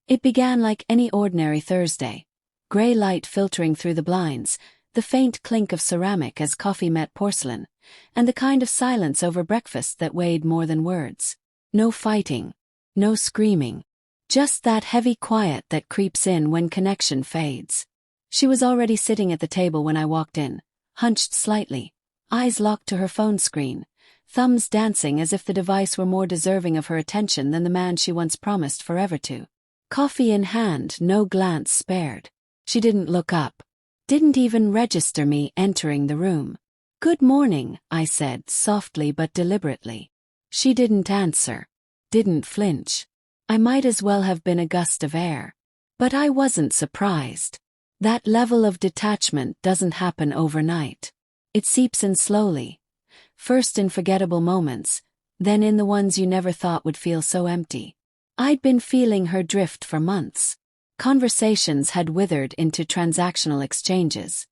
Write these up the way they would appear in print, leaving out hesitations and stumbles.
It began like any ordinary Thursday. Gray light filtering through the blinds, the faint clink of ceramic as coffee met porcelain, and the kind of silence over breakfast that weighed more than words. No fighting. No screaming. Just that heavy quiet that creeps in when connection fades. She was already sitting at the table when I walked in, hunched slightly, eyes locked to her phone screen, thumbs dancing as if the device were more deserving of her attention than the man she once promised forever to. Coffee in hand, no glance spared. She didn't look up. Didn't even register me entering the room. "Good morning," I said, softly but deliberately. She didn't answer. Didn't flinch. I might as well have been a gust of air. But I wasn't surprised. That level of detachment doesn't happen overnight. It seeps in slowly. First in forgettable moments, then in the ones you never thought would feel so empty. I'd been feeling her drift for months. Conversations had withered into transactional exchanges.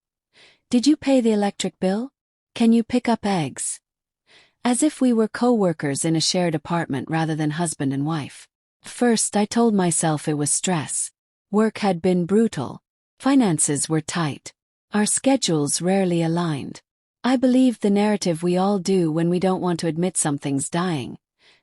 "Did you pay the electric bill? Can you pick up eggs?" As if we were coworkers in a shared apartment rather than husband and wife. First, I told myself it was stress. Work had been brutal. Finances were tight. Our schedules rarely aligned. I believed the narrative we all do when we don't want to admit something's dying.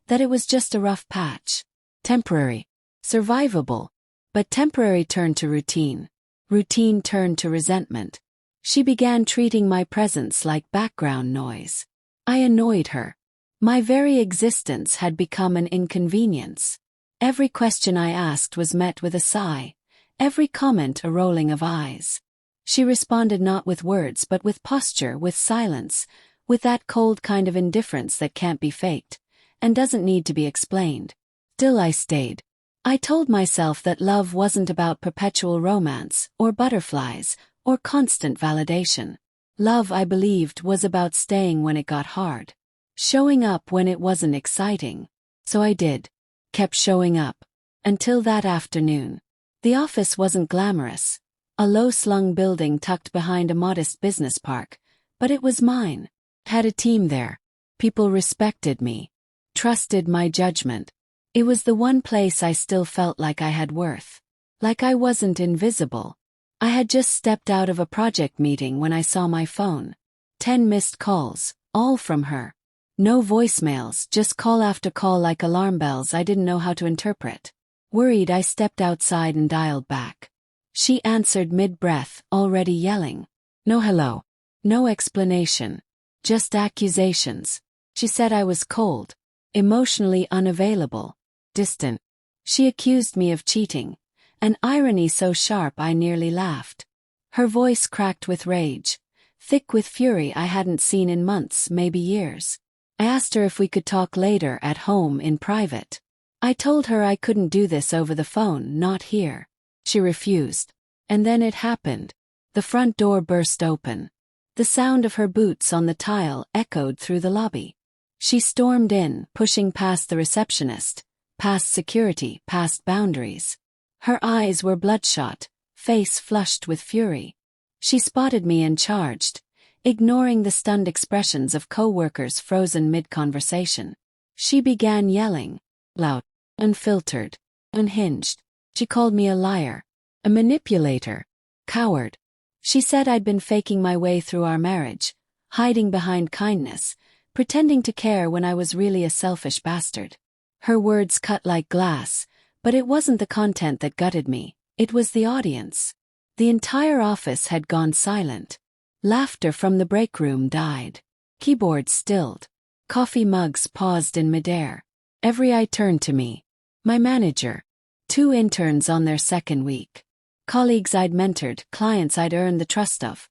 That it was just a rough patch. Temporary. Survivable. But temporary turned to routine. Routine turned to resentment. She began treating my presence like background noise. I annoyed her. My very existence had become an inconvenience. Every question I asked was met with a sigh. Every comment a rolling of eyes. She responded not with words but with posture, with silence, with that cold kind of indifference that can't be faked, and doesn't need to be explained. Still I stayed. I told myself that love wasn't about perpetual romance, or butterflies, or constant validation. Love, I believed, was about staying when it got hard. Showing up when it wasn't exciting. So I did. Kept showing up. Until that afternoon. The office wasn't glamorous. A low-slung building tucked behind a modest business park. But it was mine. Had a team there. People respected me. Trusted my judgment. It was the one place I still felt like I had worth. Like I wasn't invisible. I had just stepped out of a project meeting when I saw my phone. 10 missed calls, all from her. No voicemails, just call after call like alarm bells I didn't know how to interpret. Worried, I stepped outside and dialed back. She answered mid-breath, already yelling. No hello. No explanation. Just accusations. She said I was cold. Emotionally unavailable. Distant. She accused me of cheating. An irony so sharp I nearly laughed. Her voice cracked with rage. Thick with fury I hadn't seen in months, maybe years. I asked her if we could talk later at home in private. I told her I couldn't do this over the phone, not here. She refused. And then it happened. The front door burst open. The sound of her boots on the tile echoed through the lobby. She stormed in, pushing past the receptionist, past security, past boundaries. Her eyes were bloodshot, face flushed with fury. She spotted me and charged, ignoring the stunned expressions of coworkers frozen mid-conversation. She began yelling. Loud. Unfiltered. Unhinged. She called me a liar. A manipulator. Coward. She said I'd been faking my way through our marriage, hiding behind kindness, pretending to care when I was really a selfish bastard. Her words cut like glass, but it wasn't the content that gutted me, it was the audience. The entire office had gone silent. Laughter from the break room died. Keyboards stilled. Coffee mugs paused in midair. Every eye turned to me. My manager. 2 interns on their second week. Colleagues I'd mentored, clients I'd earned the trust of.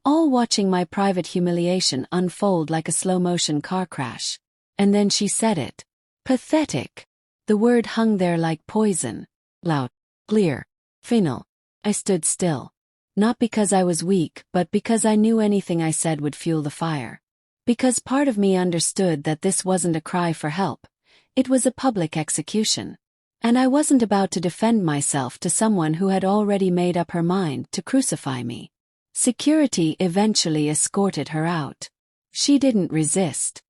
All watching my private humiliation unfold like a slow-motion car crash. And then she said it. Pathetic. The word hung there like poison. Loud. Clear. Final. I stood still. Not because I was weak, but because I knew anything I said would fuel the fire. Because part of me understood that this wasn't a cry for help. It was a public execution. And I wasn't about to defend myself to someone who had already made up her mind to crucify me. Security eventually escorted her out. She didn't resist.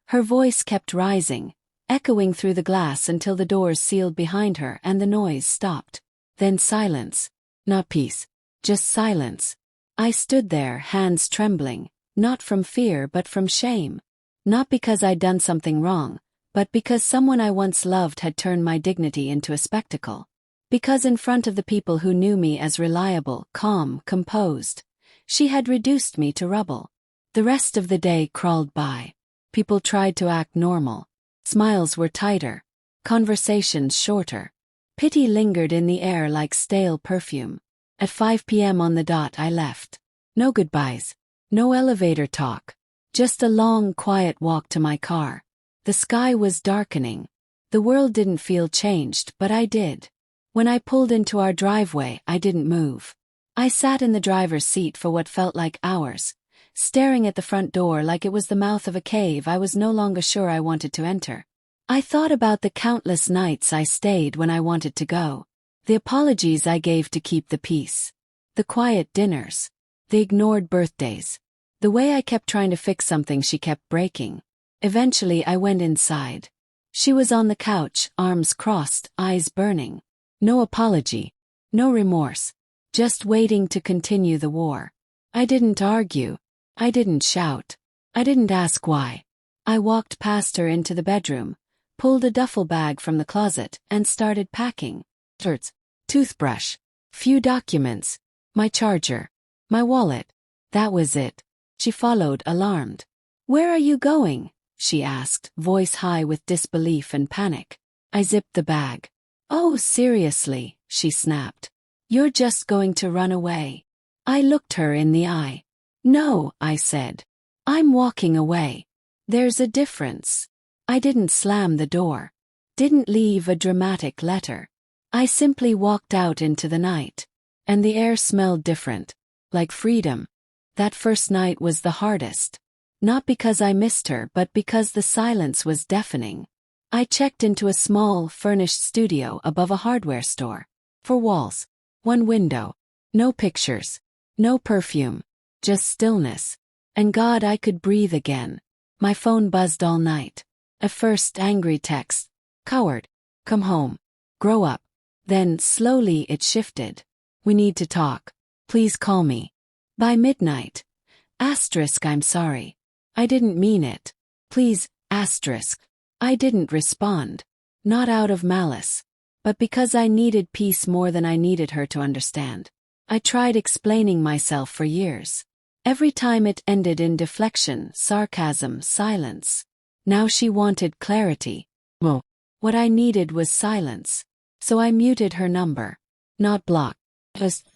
Her voice kept rising, echoing through the glass until the doors sealed behind her and the noise stopped. Then silence. Not peace. Just silence. I stood there, hands trembling, not from fear but from shame. Not because I'd done something wrong, but because someone I once loved had turned my dignity into a spectacle. Because in front of the people who knew me as reliable, calm, composed, she had reduced me to rubble. The rest of the day crawled by. People tried to act normal. Smiles were tighter. Conversations shorter. Pity lingered in the air like stale perfume. At 5 p.m. on the dot I left. No goodbyes. No elevator talk. Just a long, quiet walk to my car. The sky was darkening. The world didn't feel changed, but I did. When I pulled into our driveway, I didn't move. I sat in the driver's seat for what felt like hours, staring at the front door like it was the mouth of a cave I was no longer sure I wanted to enter. I thought about the countless nights I stayed when I wanted to go, the apologies I gave to keep the peace, the quiet dinners, the ignored birthdays, the way I kept trying to fix something she kept breaking. Eventually I went inside. She was on the couch, arms crossed, eyes burning. No apology. No remorse. Just waiting to continue the war. I didn't argue. I didn't shout. I didn't ask why. I walked past her into the bedroom, pulled a duffel bag from the closet, and started packing. Shirts, toothbrush, few documents, my charger, my wallet. That was it. She followed, alarmed. "Where are you going?" she asked, voice high with disbelief and panic. I zipped the bag. "Oh, seriously," she snapped. "You're just going to run away." I looked her in the eye. "No," I said. "I'm walking away. There's a difference." I didn't slam the door. Didn't leave a dramatic letter. I simply walked out into the night. And the air smelled different. Like freedom. That first night was the hardest. Not because I missed her, but because the silence was deafening. I checked into a small, furnished studio above a hardware store. 4 walls. 1 window. No pictures. No perfume. Just stillness. And God, I could breathe again. My phone buzzed all night. At first, angry text. "Coward. Come home. Grow up." Then, slowly, it shifted. "We need to talk. Please call me." By midnight. "I'm sorry. I didn't mean it. Please, I didn't respond. Not out of malice. But because I needed peace more than I needed her to understand. I tried explaining myself for years. Every time it ended in deflection, sarcasm, silence. Now she wanted clarity. Well, what I needed was silence. So I muted her number. Not block. Just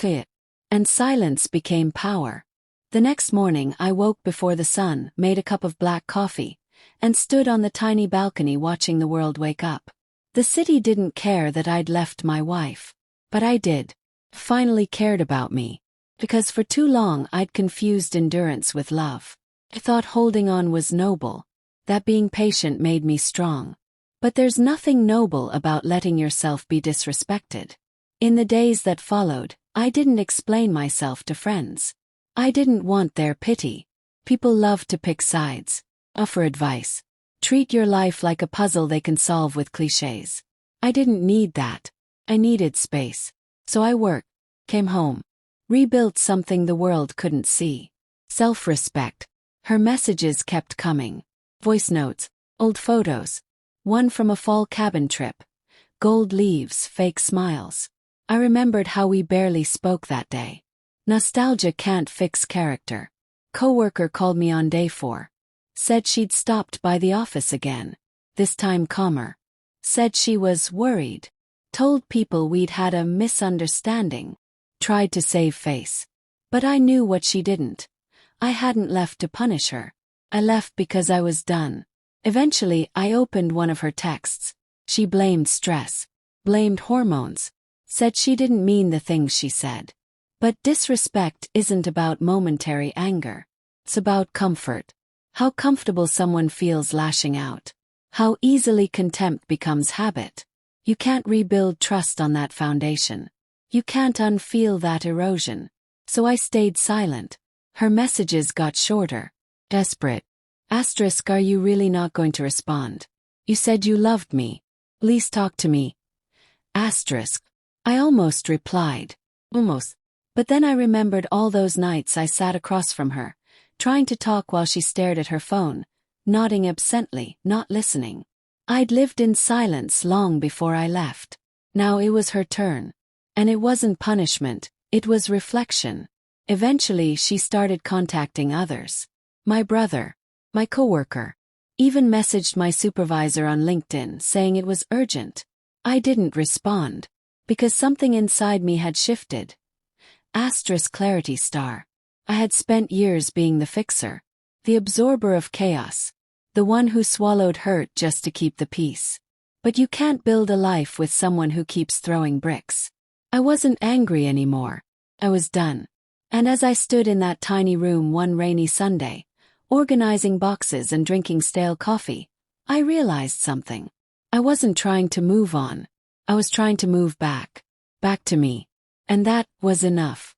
fit. And silence became power. The next morning I woke before the sun, made a cup of black coffee, and stood on the tiny balcony watching the world wake up. The city didn't care that I'd left my wife. But I did. Finally cared about me. Because for too long I'd confused endurance with love. I thought holding on was noble. That being patient made me strong. But there's nothing noble about letting yourself be disrespected. In the days that followed, I didn't explain myself to friends. I didn't want their pity. People love to pick sides. Offer advice. Treat your life like a puzzle they can solve with cliches. I didn't need that. I needed space. So I worked, came home, rebuilt something the world couldn't see. Self-respect. Her messages kept coming. Voice notes, old photos. One from a fall cabin trip. Gold leaves, fake smiles. I remembered how we barely spoke that day. Nostalgia can't fix character. Coworker called me on day 4. Said she'd stopped by the office again. This time calmer. Said she was worried. Told people we'd had a misunderstanding. Tried to save face. But I knew what she didn't. I hadn't left to punish her. I left because I was done. Eventually, I opened one of her texts. She blamed stress. Blamed hormones. Said she didn't mean the things she said. But disrespect isn't about momentary anger. It's about comfort. How comfortable someone feels lashing out. How easily contempt becomes habit. You can't rebuild trust on that foundation. You can't unfeel that erosion. So I stayed silent. Her messages got shorter. Desperate. Are you really not going to respond? You said you loved me. Please talk to me. Asterisk. I almost replied. Almost. But then I remembered all those nights I sat across from her, trying to talk while she stared at her phone, nodding absently, not listening. I'd lived in silence long before I left. Now it was her turn. And it wasn't punishment, it was reflection. Eventually she started contacting others. My brother, my coworker, even messaged my supervisor on LinkedIn saying it was urgent. I didn't respond, because something inside me had shifted. Asterisk clarity star. I had spent years being the fixer, the absorber of chaos, the one who swallowed hurt just to keep the peace. But you can't build a life with someone who keeps throwing bricks. I wasn't angry anymore. I was done. And as I stood in that tiny room one rainy Sunday, organizing boxes and drinking stale coffee, I realized something. I wasn't trying to move on. I was trying to move back. Back to me. And that was enough.